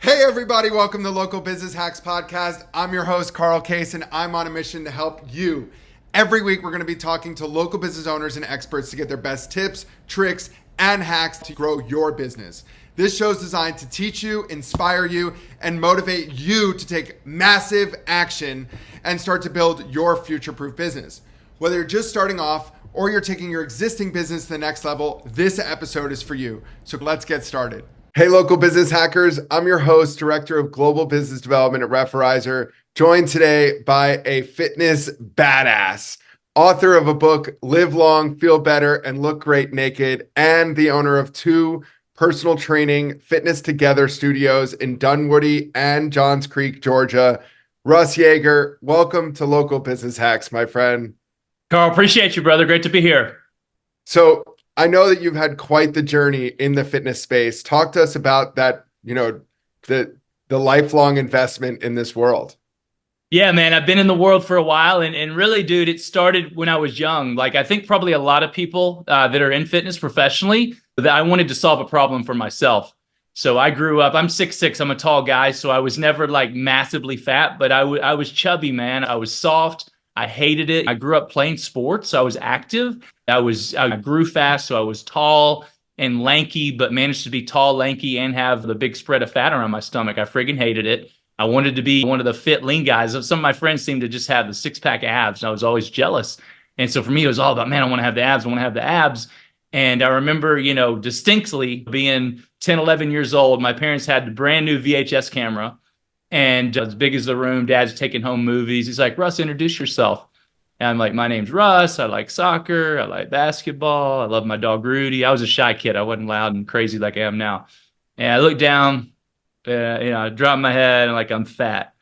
Hey everybody, welcome to Local Business Hacks Podcast. I'm your host, Carl Case, and I'm on a mission to help you. Every week, we're going to be talking to local business owners and experts to get their best tips, tricks, and hacks to grow your business. This show is designed to teach you, inspire you, and motivate you to take massive action and start to build your future-proof business. Whether you're just starting off or you're taking your existing business to the next level, this episode is for you. So let's get started. Hey, local business hackers. I'm your host, Director of Global Business Development at Referrizer, joined today by a fitness badass, author of a book, Live Long, Feel Better, and Look Great Naked, and the owner of two personal training Fitness Together studios in Dunwoody and Johns Creek, Georgia. Russ Yeager, welcome to Local Business Hacks, my friend. Carl, appreciate you, brother. Great to be here. So I know that you've had quite the journey in the fitness space. Talk to us about that, the lifelong investment in this world. Yeah, man, I've been in the world for a while. And really, dude, it started when I was young. Like, I think probably a lot of people that are in fitness professionally, that I wanted to solve a problem for myself. So I grew up, I'm 6'6", I'm a tall guy. So I was never like massively fat, but I was chubby, man. I was soft. I hated it. I grew up playing sports. So I was active. I grew fast. So I was tall and lanky, but managed to be tall, lanky, and have the big spread of fat around my stomach. I friggin' hated it. I wanted to be one of the fit, lean guys. Some of my friends seemed to just have the six-pack abs, and I was always jealous. And so for me, it was all about, man, I want to have the abs. I want to have the abs. And I remember, distinctly being 10, 11 years old, my parents had a brand new VHS camera. And as big as the room, dad's taking home movies. He's like, Russ, introduce yourself. And I'm like, my name's Russ. I like soccer. I like basketball. I love my dog, Rudy. I was a shy kid. I wasn't loud and crazy like I am now. And I looked down, I dropped my head and like, I'm fat.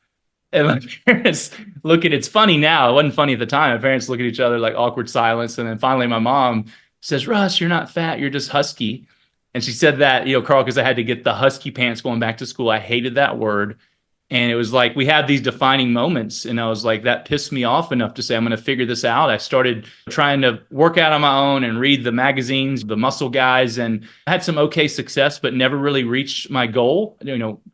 And my parents it's funny now. It wasn't funny at the time. My parents look at each other like awkward silence. And then finally my mom says, Russ, you're not fat. You're just husky. And she said that, Carl, because I had to get the husky pants going back to school. I hated that word. And it was like we had these defining moments. And I was like, that pissed me off enough to say, I'm going to figure this out. I started trying to work out on my own and read the magazines, the muscle guys, and I had some okay success, but never really reached my goal.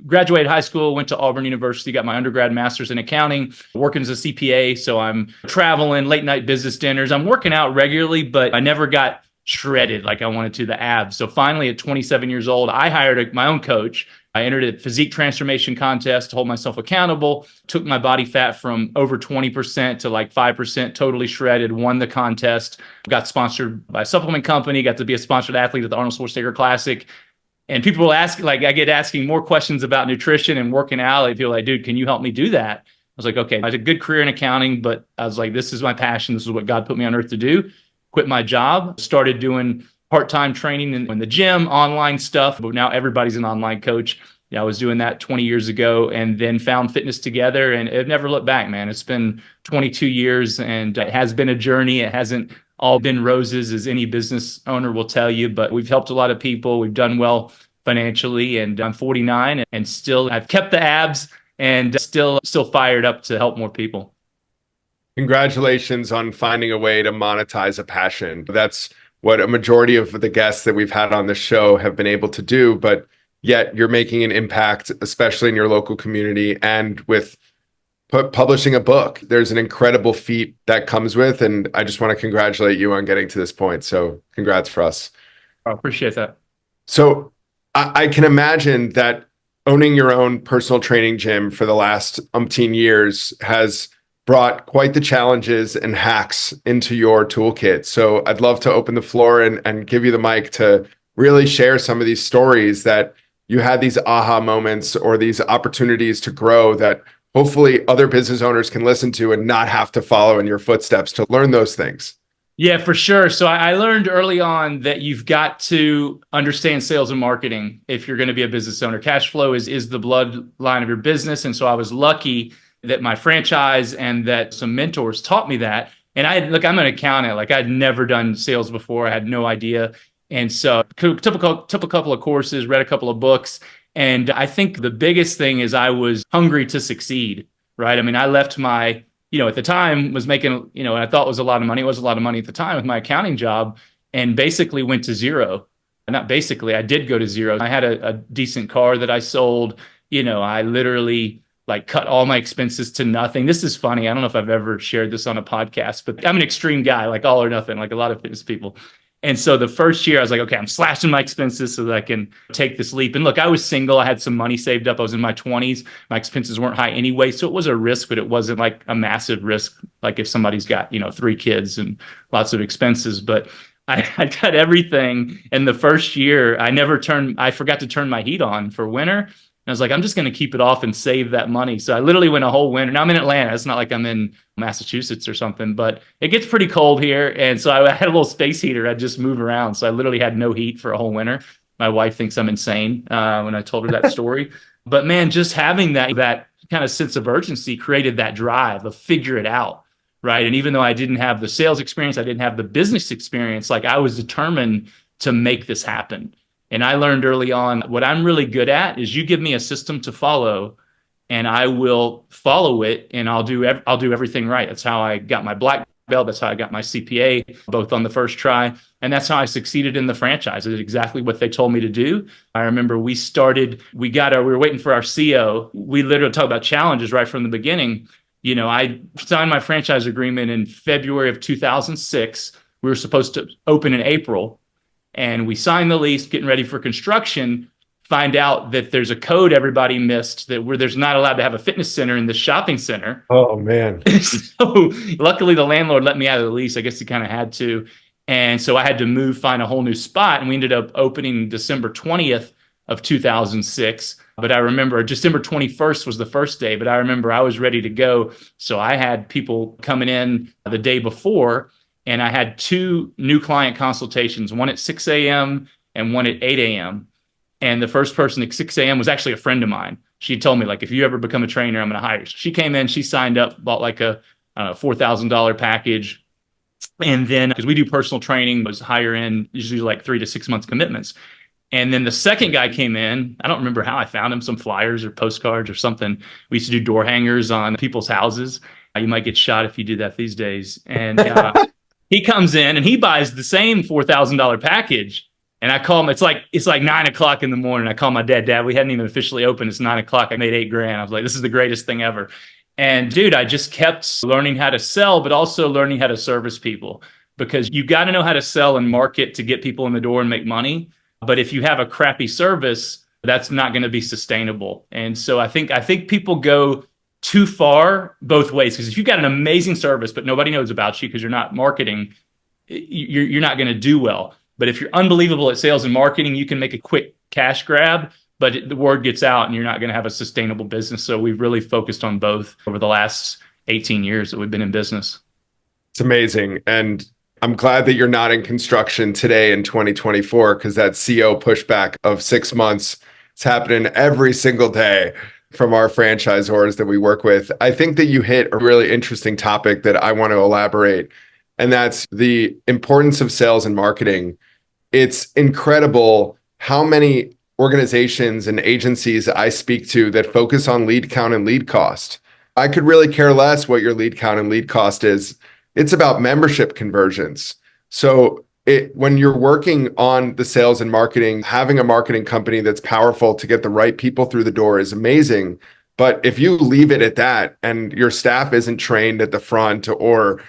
Graduated high school, went to Auburn University, got my undergrad master's in accounting, working as a CPA. So I'm traveling, late night business dinners. I'm working out regularly, but I never got shredded like I wanted to, the abs. So finally at 27 years old, I hired my own coach. I entered a physique transformation contest to hold myself accountable, took my body fat from over 20% to like 5%, totally shredded, won the contest, got sponsored by a supplement company, got to be a sponsored athlete at the Arnold Schwarzenegger Classic. And people will ask, like, I get asking more questions about nutrition and working out. Like, people are like, dude, can you help me do that? I was like, okay, I had a good career in accounting, but I was like, this is my passion. This is what God put me on earth to do. Quit my job, started doing part-time training in the gym, online stuff, but now everybody's an online coach. I was doing that 20 years ago and then found Fitness Together, and it never looked back, man. It's been 22 years and it has been a journey. It hasn't all been roses, as any business owner will tell you, but we've helped a lot of people. We've done well financially, and I'm 49 and still I've kept the abs and still fired up to help more people. Congratulations on finding a way to monetize a passion. That's what a majority of the guests that we've had on the show have been able to do, but yet you're making an impact, especially in your local community and with publishing a book. There's an incredible feat that comes with, and I just want to congratulate you on getting to this point. So congrats for us. I appreciate that. So I can imagine that owning your own personal training gym for the last umpteen years has brought quite the challenges and hacks into your toolkit. So I'd love to open the floor and give you the mic to really share some of these stories that you had, these aha moments or these opportunities to grow that hopefully other business owners can listen to and not have to follow in your footsteps to learn those things. Yeah, for sure. So I learned early on that you've got to understand sales and marketing if you're going to be a business owner. Cash flow is the bloodline of your business. And so I was lucky that my franchise and that some mentors taught me that. And I'm an accountant. Like, I'd never done sales before. I had no idea. And so took a couple of courses, read a couple of books. And I think the biggest thing is I was hungry to succeed, right? I mean, I left my, at the time was making, and I thought it was a lot of money. It was a lot of money at the time with my accounting job, and basically went to zero. Not basically, I did go to zero. I had a decent car that I sold, I literally like cut all my expenses to nothing. This is funny. I don't know if I've ever shared this on a podcast, but I'm an extreme guy, like all or nothing, like a lot of fitness people. And so the first year I was like, okay, I'm slashing my expenses so that I can take this leap. And look, I was single. I had some money saved up. I was in my 20s. My expenses weren't high anyway. So it was a risk, but it wasn't like a massive risk. Like if somebody's got, 3 kids and lots of expenses, but I cut everything. And the first year I forgot to turn my heat on for winter. I was like, I'm just going to keep it off and save that money. So I literally went a whole winter. Now I'm in Atlanta. It's not like I'm in Massachusetts or something, but it gets pretty cold here. And so I had a little space heater. I'd just move around. So I literally had no heat for a whole winter. My wife thinks I'm insane when I told her that story. But man, just having that kind of sense of urgency created that drive of figure it out. Right. And even though I didn't have the sales experience, I didn't have the business experience, like I was determined to make this happen. And I learned early on what I'm really good at is you give me a system to follow and I will follow it and I'll do everything right. That's how I got my black belt. That's how I got my CPA, both on the first try. And that's how I succeeded in the franchise. I did exactly what they told me to do. I remember we were waiting for our CO. We literally talked about challenges right from the beginning. I signed my franchise agreement in February of 2006. We were supposed to open in April. And we signed the lease, getting ready for construction, find out that there's a code everybody missed where there's not allowed to have a fitness center in the shopping center. Oh, man. So luckily the landlord let me out of the lease. I guess he kind of had to. And so I had to find a whole new spot. And we ended up opening December 20th of 2006. But I remember December 21st was the first day. But I remember I was ready to go. So I had people coming in the day before. And I had 2 new client consultations, one at 6 a.m. and one at 8 a.m. And the first person at 6 a.m. was actually a friend of mine. She told me, like, if you ever become a trainer, I'm going to hire you. So she came in, she signed up, bought like a $4,000 package. And then, because we do personal training, was higher end, usually like 3 to 6 months commitments. And then the second guy came in. I don't remember how I found him, some flyers or postcards or something. We used to do door hangers on people's houses. You might get shot if you do that these days. And he comes in and he buys the same $4,000 package. And I call him, it's like 9:00 in the morning. I call my dad, we hadn't even officially opened. It's 9:00. I made $8,000. I was like, this is the greatest thing ever. And dude, I just kept learning how to sell, but also learning how to service people, because you got to know how to sell and market to get people in the door and make money. But if you have a crappy service, that's not going to be sustainable. And so I think people go too far both ways, because if you've got an amazing service but nobody knows about you because you're not marketing, you're not going to do well. But if you're unbelievable at sales and marketing, you can make a quick cash grab, but the word gets out and you're not going to have a sustainable business. So we've really focused on both over the last 18 years that we've been in business. It's amazing. And I'm glad that you're not in construction today in 2024, because that CO pushback of 6 months, it's happening every single day from our franchisors that we work with. I think that you hit a really interesting topic that I want to elaborate, and that's the importance of sales and marketing. It's incredible how many organizations and agencies I speak to that focus on lead count and lead cost. I could really care less what your lead count and lead cost is. It's about membership conversions. So when you're working on the sales and marketing, having a marketing company that's powerful to get the right people through the door is amazing. But if you leave it at that and your staff isn't trained at the front, or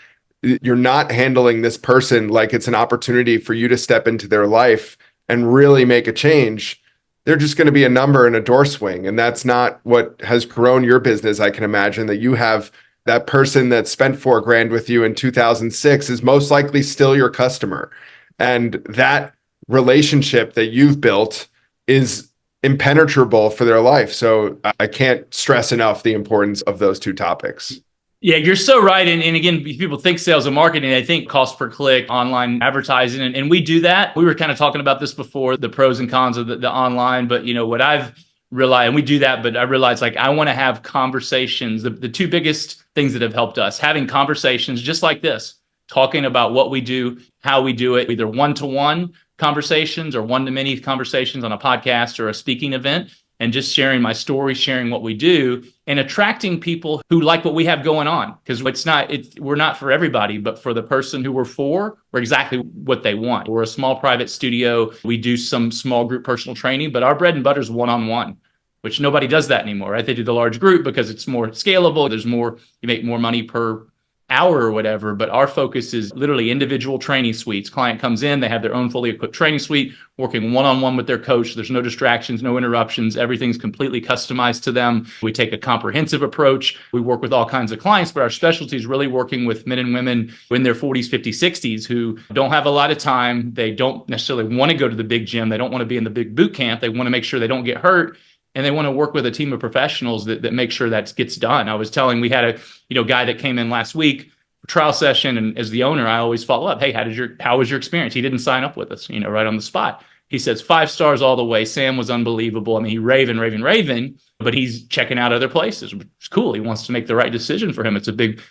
you're not handling this person like it's an opportunity for you to step into their life and really make a change, they're just going to be a number and a door swing. And that's not what has grown your business. I can imagine that you have that person that spent $4,000 with you in 2006 is most likely still your customer. And that relationship that you've built is impenetrable for their life. So I can't stress enough the importance of those two topics. Yeah, you're so right. And again, people think sales and marketing, they think cost per click, online advertising, and we do that. We were kind of talking about this before, the pros and cons of the online, but what I've realized, and we do that, but I realized I want to have conversations. The 2 biggest things that have helped us, having conversations just like this, talking about what we do, how we do it, either one-to-one conversations or one-to-many conversations on a podcast or a speaking event, and just sharing my story, sharing what we do, and attracting people who like what we have going on. Because we're not for everybody, but for the person who we're exactly what they want. We're a small private studio. We do some small group personal training, but our bread and butter is one-on-one. which nobody does that anymore, right? They do the large group because it's more scalable. There's more, you make more money per hour or whatever, but our focus is literally individual training suites. Client comes in, they have their own fully equipped training suite, working one-on-one with their coach. There's no distractions, no interruptions. Everything's completely customized to them. We take a comprehensive approach. We work with all kinds of clients, but our specialty is really working with men and women in their 40s, 50s, 60s who don't have a lot of time. They don't necessarily want to go to the big gym. They don't want to be in the big boot camp. They want to make sure they don't get hurt. And they want to work with a team of professionals that make sure that gets done. I was telling, we had a guy that came in last week for trial session, and as the owner, I always follow up. Hey, how was your experience? He didn't sign up with us, right on the spot. He says 5 stars all the way. Sam was unbelievable. I mean, he raving, but he's checking out other places. It's cool. He wants to make the right decision for him. It's a big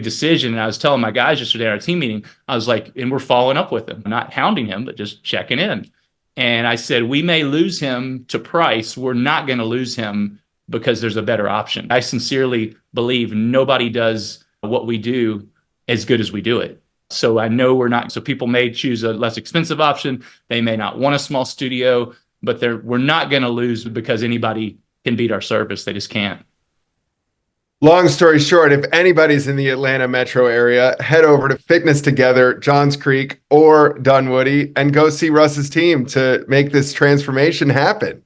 decision. And I was telling my guys yesterday at our team meeting, I was like, and we're following up with him, not hounding him, but just checking in. And I said, we may lose him to price. We're not going to lose him because there's a better option. I sincerely believe nobody does what we do as good as we do it. So I know so people may choose a less expensive option. They may not want a small studio, but we're not going to lose because anybody can beat our service. They just can't. Long story short, if anybody's in the Atlanta metro area, head over to Fitness Together, Johns Creek, or Dunwoody, and go see Russ's team to make this transformation happen.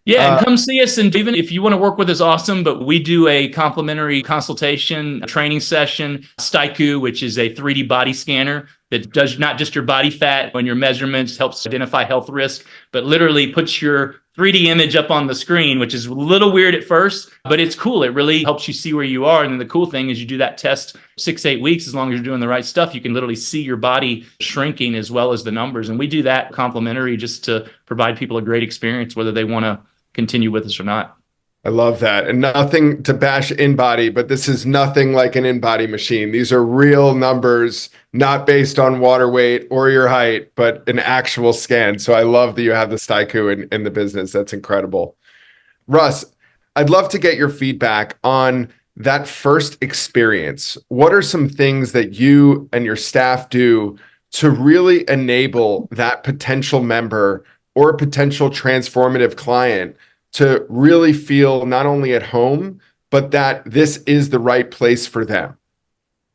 Yeah, and come see us. And even if you want to work with us, awesome. But we do a complimentary consultation, a training session, Staiku, which is a 3D body scanner that does not just your body fat and your measurements, helps identify health risk, but literally puts your 3D image up on the screen, which is a little weird at first, but it's cool. It really helps you see where you are. And then the cool thing is you do that test 6-8 weeks. As long as you're doing the right stuff, you can literally see your body shrinking as well as the numbers. And we do that complimentary just to provide people a great experience, whether they want to continue with us or not. I love that. And nothing to bash InBody, but this is nothing like an InBody machine. These are real numbers, not based on water weight or your height, but an actual scan. So I love that you have the Staiku in the business. That's incredible. Russ, I'd love to get your feedback on that first experience. What are some things that you and your staff do to really enable that potential member or potential transformative client to really feel not only at home, but that this is the right place for them?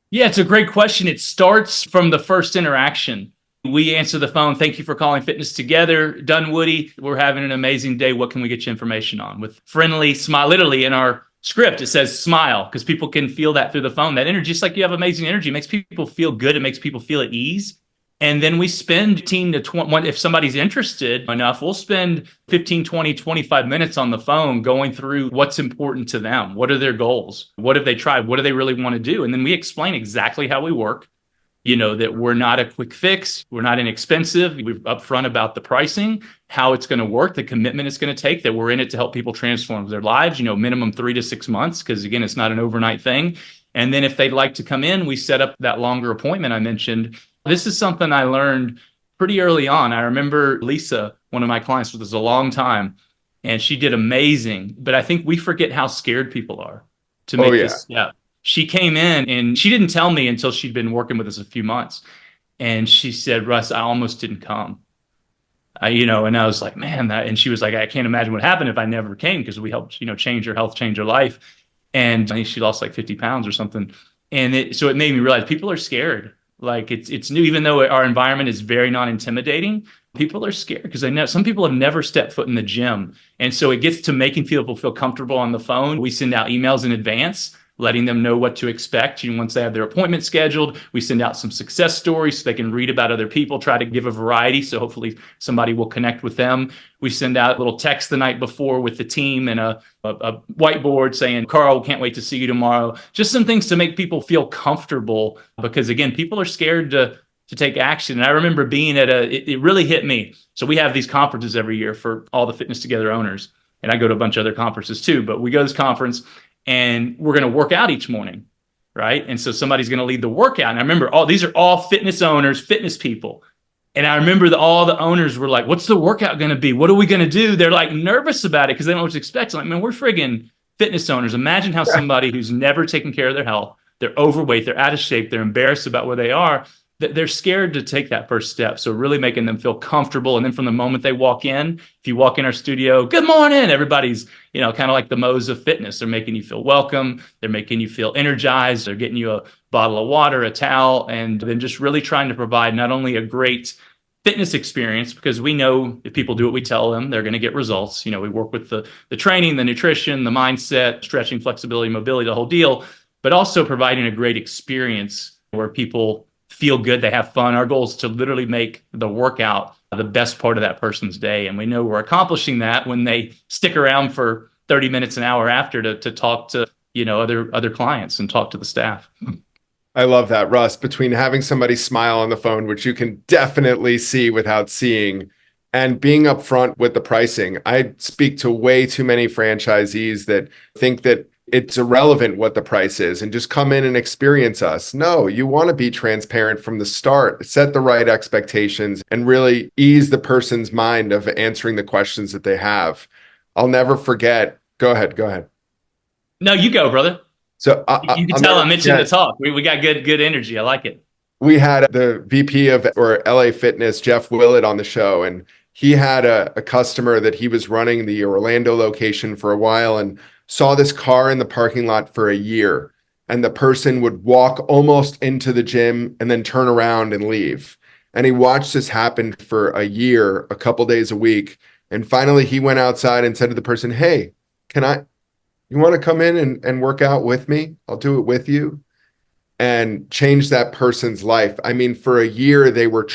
Yeah, it's a great question. It starts from the first interaction. We answer the phone. Thank you for calling Fitness Together. Dunwoody, we're having an amazing day. What can we get you information on? With friendly smile, literally in our script, it says smile, because people can feel that through the phone. That energy, just like you have amazing energy, it makes people feel good. It makes people feel at ease. And then we spend 15 to 20, if somebody's interested enough, we'll spend 15, 20, 25 minutes on the phone going through what's important to them. What are their goals? What have they tried? What do they really want to do? And then we explain exactly how we work, that we're not a quick fix. We're not inexpensive. We're upfront about the pricing, how it's going to work, the commitment it's going to take, that we're in it to help people transform their lives, minimum 3 to 6 months, because again, it's not an overnight thing. And then if they'd like to come in, we set up that longer appointment I mentioned. This is something I learned pretty early on. I remember Lisa, one of my clients, with us a long time, and she did amazing. But I think we forget how scared people are to make this step. She came in and she didn't tell me until she'd been working with us a few months. And she said, Russ, I almost didn't come. And I was like, man, and she was like, I can't imagine what happened if I never came, because we helped, change her health, change her life. And I think she lost like 50 pounds or something. And so it made me realize people are scared. Like it's new, even though our environment is very non-intimidating, people are scared because they know some people have never stepped foot in the gym. And so it gets to making people feel comfortable on the phone. We send out emails in advance, letting them know what to expect. Once they have their appointment scheduled, we send out some success stories so they can read about other people, try to give a variety. So hopefully somebody will connect with them. We send out a little text the night before with the team and a whiteboard saying, Carl, can't wait to see you tomorrow. Just some things to make people feel comfortable, because again, people are scared to take action. And I remember being at it really hit me. So we have these conferences every year for all the Fitness Together owners. And I go to a bunch of other conferences too, but we go to this conference and we're going to work out each morning, right? And so somebody's going to lead the workout. And I remember these are all fitness owners, fitness people. And I remember all the owners were like, what's the workout going to be? What are we going to do? They're like nervous about it because they don't know what to expect. I'm like, man, we're friggin' fitness owners. Imagine how somebody who's never taken care of their health, they're overweight, they're out of shape, they're embarrassed about where they are. they're scared to take that first step. So really making them feel comfortable. And then from the moment they walk in, if you walk in our studio, good morning, everybody's, kind of like the Mo's of fitness. They're making you feel welcome. They're making you feel energized. They're getting you a bottle of water, a towel, and then just really trying to provide not only a great fitness experience, because we know if people do what we tell them, they're going to get results. We work with the training, the nutrition, the mindset, stretching, flexibility, mobility, the whole deal, but also providing a great experience where people feel good, they have fun. Our goal is to literally make the workout the best part of that person's day. And we know we're accomplishing that when they stick around for 30 minutes, an hour after to talk to, other clients and talk to the staff. I love that, Russ. Between having somebody smile on the phone, which you can definitely see without seeing, and being upfront with the pricing. I speak to way too many franchisees that think that it's irrelevant what the price is and just come in and experience us. No, you want to be transparent from the start, set the right expectations, and really ease the person's mind of answering the questions that they have. I'll never forget. Go ahead. No, you go, brother. So you can tell I'm itching to talk. We got good energy. I like it. We had the VP of LA Fitness, Jeff Willett, on the show, and he had a customer that he was running the Orlando location for a while and saw this car in the parking lot for a year. And the person would walk almost into the gym and then turn around and leave. And he watched this happen for a year, a couple days a week. And finally he went outside and said to the person, "Hey, you want to come in and work out with me? I'll do it with you." And change that person's life. I mean, for a year, they were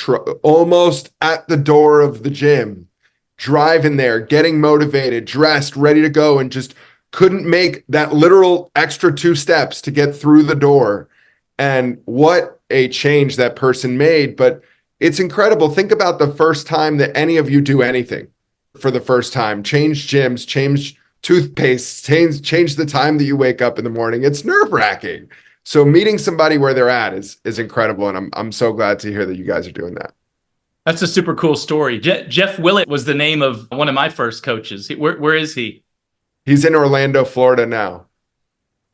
almost at the door of the gym, driving there, getting motivated, dressed, ready to go, and just couldn't make that literal extra 2 steps to get through the door. And what a change that person made. But it's incredible. Think about the first time that any of you do anything for the first time. Change gyms, change toothpaste, change the time that you wake up in the morning. It's nerve-wracking. So meeting somebody where they're at is incredible. And I'm so glad to hear that you guys are doing that. That's a super cool story. Jeff Willett was the name of one of my first coaches. Where is he? He's in Orlando, Florida now.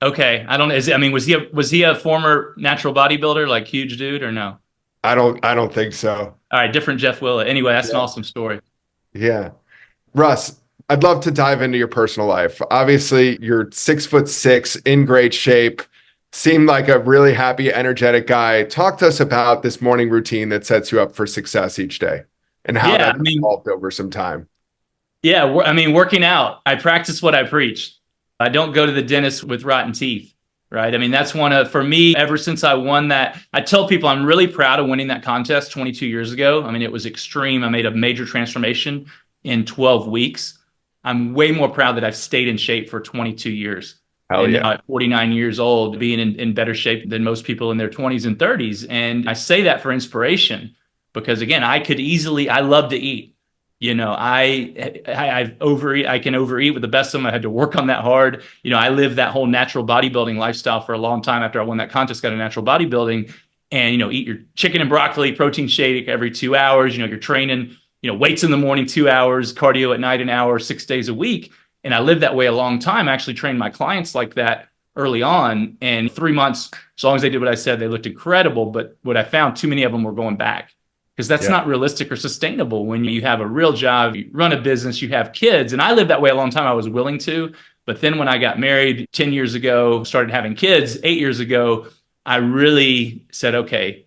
Okay. I don't know. Was he a former natural bodybuilder, like huge dude, or no? I don't think so. All right. Different Jeff Willett. Anyway, that's an awesome story. Yeah. Russ, I'd love to dive into your personal life. Obviously, you're 6'6", in great shape, seemed like a really happy, energetic guy. Talk to us about this morning routine that sets you up for success each day and how that evolved over some time. Yeah. Working out. I practice what I preach. I don't go to the dentist with rotten teeth, right? That's for me, ever since I won that, I tell people I'm really proud of winning that contest 22 years ago. It was extreme. I made a major transformation in 12 weeks. I'm way more proud that I've stayed in shape for 22 years. And now at 49 years old, being in better shape than most people in their 20s and 30s. And I say that for inspiration because, again, I love to eat. I overeat. I can overeat with the best of them. I had to work on that hard. I lived that whole natural bodybuilding lifestyle for a long time after I won that contest, got a natural bodybuilding, and, eat your chicken and broccoli, protein shake every 2 hours. You're training, weights in the morning, 2 hours, cardio at night, an hour, 6 days a week. And I lived that way a long time. I actually trained my clients like that early on. And 3 months, as long as they did what I said, they looked incredible. But what I found, too many of them were going back because that's not realistic or sustainable when you have a real job, you run a business, you have kids. And I lived that way a long time. I was willing to. But then when I got married 10 years ago, started having kids 8 years ago, I really said, okay,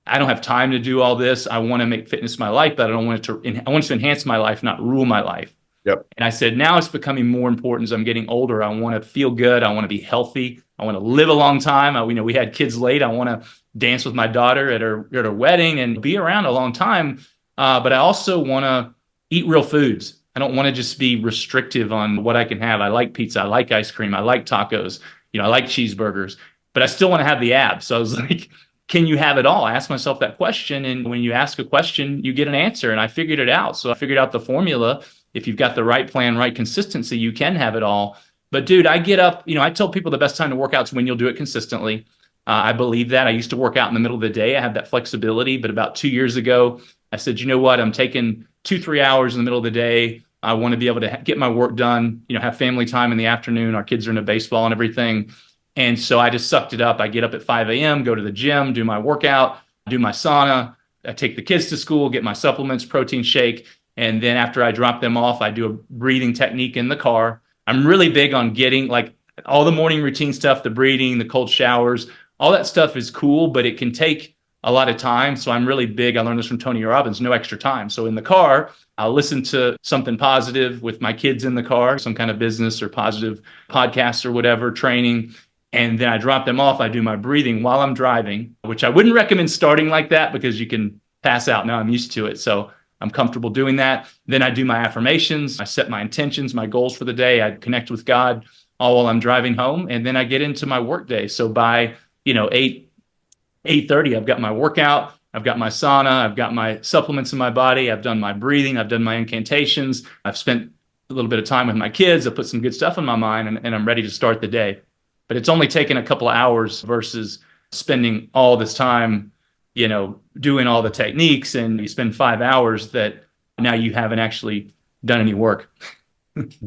I don't have time to do all this. I want to make fitness my life, but I want it to enhance my life, not rule my life. Yep. And I said, now it's becoming more important as I'm getting older. I want to feel good. I want to be healthy. I want to live a long time. We had kids late. I want to dance with my daughter at her wedding and be around a long time. But I also want to eat real foods. I don't want to just be restrictive on what I can have. I like pizza. I like ice cream. I like tacos. I like cheeseburgers, but I still want to have the abs. So I was like, can you have it all? I asked myself that question. And when you ask a question, you get an answer. And I figured it out. So I figured out the formula. If you've got the right plan, right consistency, you can have it all. But dude, I get up, I tell people the best time to work out is when you'll do it consistently. I believe that. I used to work out in the middle of the day. I have that flexibility. But about 2 years ago, I said, you know what? I'm taking 2-3 hours in the middle of the day. I want to be able to get my work done, have family time in the afternoon. Our kids are into baseball and everything. And so I just sucked it up. I get up at 5 a.m., go to the gym, do my workout, do my sauna, I take the kids to school, get my supplements, protein shake. And then after I drop them off, I do a breathing technique in the car. I'm really big on getting like all the morning routine stuff, the breathing, the cold showers, all that stuff is cool, but it can take a lot of time. So I'm really big. I learned this from Tony Robbins, no extra time. So in the car, I'll listen to something positive with my kids in the car, some kind of business or positive podcast or whatever, training. And then I drop them off. I do my breathing while I'm driving, which I wouldn't recommend starting like that because you can pass out. Now I'm used to it. So I'm comfortable doing that. Then I do my affirmations. I set my intentions, my goals for the day. I connect with God all while I'm driving home. And then I get into my work day. So by, 8:30, I've got my workout. I've got my sauna. I've got my supplements in my body. I've done my breathing. I've done my incantations. I've spent a little bit of time with my kids. I've put some good stuff in my mind and I'm ready to start the day. But it's only taken a couple of hours versus spending all this time, doing all the techniques, and you spend 5 hours that now you haven't actually done any work.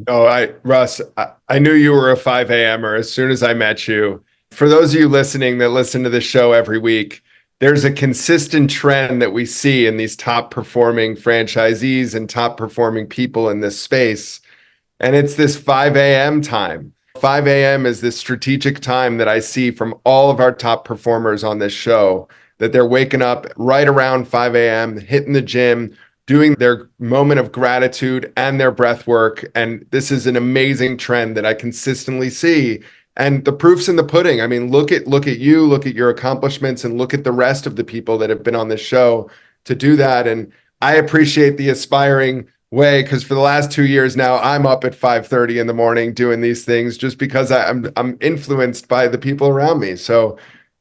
Russ, I knew you were a 5 a.m.er as soon as I met you. For those of you listening that listen to the show every week, there's a consistent trend that we see in these top performing franchisees and top performing people in this space. And it's this 5 a.m. time. 5 a.m. is this strategic time that I see from all of our top performers on this show, that they're waking up right around 5 a.m., hitting the gym, doing their moment of gratitude and their breath work. And this is an amazing trend that I consistently see. And the proof's in the pudding. I mean, look at you, look at your accomplishments, and look at the rest of the people that have been on this show to do that. And I appreciate the aspiring way, because for the last 2 years now, I'm up at 5:30 in the morning doing these things just because I'm influenced by the people around me. So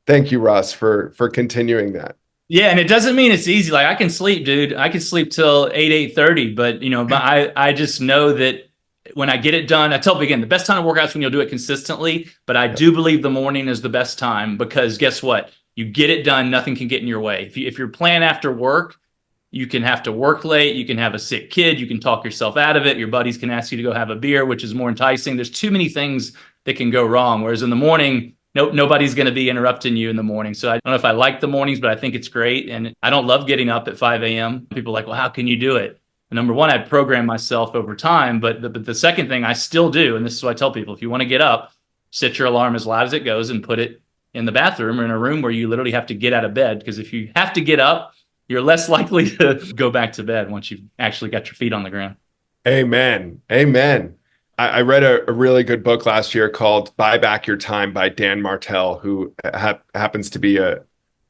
thank you, Russ, for continuing that. Yeah, and it doesn't mean it's easy. Like I can sleep, dude. I can sleep till 8:30, but but I just know that when I get it done, I tell people again, the best time to work out is when you'll do it consistently. But I do believe the morning is the best time, because guess what? You get it done, nothing can get in your way. If you're playing after work, you can have to work late. You can have a sick kid. You can talk yourself out of it. Your buddies can ask you to go have a beer, which is more enticing. There's too many things that can go wrong. Whereas in the morning, nobody's going to be interrupting you in the morning. So I don't know if I like the mornings, but I think it's great. And I don't love getting up at 5 a.m. People are like, well, how can you do it? And number one, I'd program myself over time. But the second thing I still do, and this is what I tell people, if you want to get up, set your alarm as loud as it goes and put it in the bathroom or in a room where you literally have to get out of bed. Because if you have to get up, you're less likely to go back to bed once you've actually got your feet on the ground. Amen. Amen. I read a really good book last year called Buy Back Your Time by Dan Martell, who happens to be a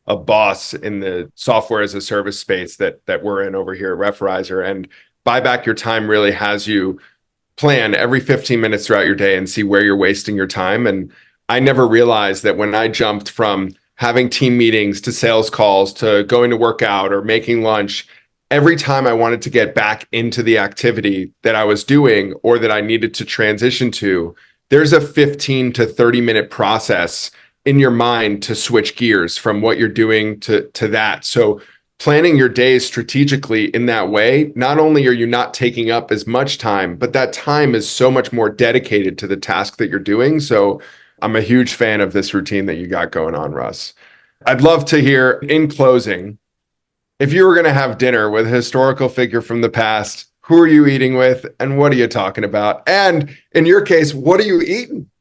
boss in the software as a service space that we're in over here at Referrizer. And Buy Back Your Time really has you plan every 15 minutes throughout your day and see where you're wasting your time. And I never realized that when I jumped from having team meetings to sales calls to going to work out or making lunch, every time I wanted to get back into the activity that I was doing or that I needed to transition to, there's a 15 to 30 minute process in your mind to switch gears from what you're doing to that. So planning your days strategically in that way, not only are you not taking up as much time, but that time is so much more dedicated to the task that you're doing. So I'm a huge fan of this routine that you got going on, Russ. I'd love to hear, in closing, if you were going to have dinner with a historical figure from the past, who are you eating with and what are you talking about? And in your case, what are you eating?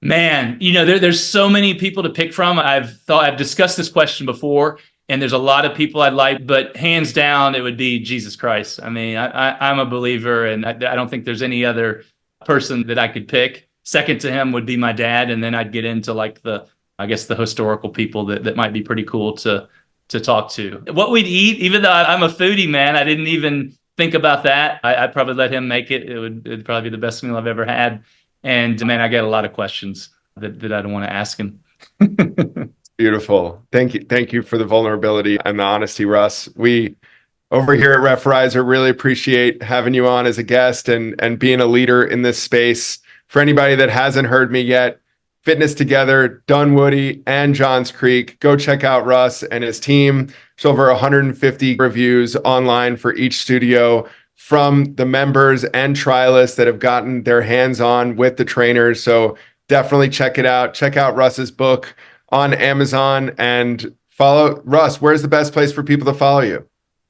Man, there's so many people to pick from. I've discussed this question before, and there's a lot of people I'd like, but hands down, it would be Jesus Christ. I mean, I'm a believer, and I don't think there's any other person that I could pick. Second to him would be my dad, and then I'd get into like the historical people that might be pretty cool to talk to. What we'd eat, even though I'm a foodie, man, I didn't even think about that. I'd probably let him make it. It'd probably be the best meal I've ever had. And man, I get a lot of questions that I don't want to ask him. Beautiful. Thank you. Thank you for the vulnerability and the honesty, Russ. We over here at Referrizer really appreciate having you on as a guest and being a leader in this space. For anybody that hasn't heard me yet, Fitness Together, Dunwoody and Johns Creek. Go check out Russ and his team. There's over 150 reviews online for each studio from the members and trialists that have gotten their hands on with the trainers. So definitely check it out. Check out Russ's book on Amazon and Follow Russ. Where's the best place for people to follow you?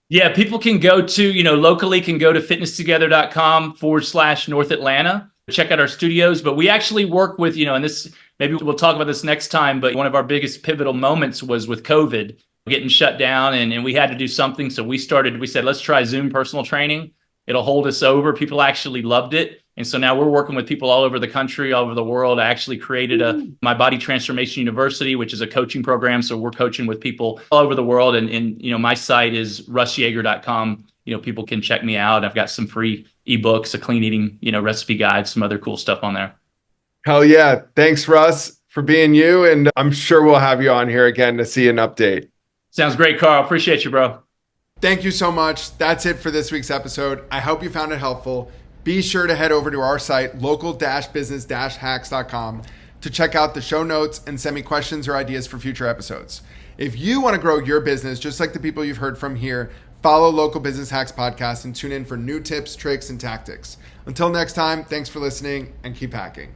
Yeah, people can go to, locally can go to fitnesstogether.com/North Atlanta. Check out our studios. But we actually work with, and this, maybe we'll talk about this next time, but one of our biggest pivotal moments was with COVID getting shut down and we had to do something. So we said, let's try Zoom personal training. It'll hold us over. People actually loved it. And so now we're working with people all over the country, all over the world. I actually created My Body Transformation University, which is a coaching program. So we're coaching with people all over the world. And my site is russyeager.com. People can check me out. I've got some free ebooks, a clean eating, recipe guide, some other cool stuff on there. Hell yeah. Thanks, Russ, for being you. And I'm sure we'll have you on here again to see an update. Sounds great, Carl. Appreciate you, bro. Thank you so much. That's it for this week's episode. I hope you found it helpful. Be sure to head over to our site, local-business-hacks.com, to check out the show notes and send me questions or ideas for future episodes. If you want to grow your business, just like the people you've heard from here, follow Local Business Hacks Podcast and tune in for new tips, tricks, and tactics. Until next time, thanks for listening and keep hacking.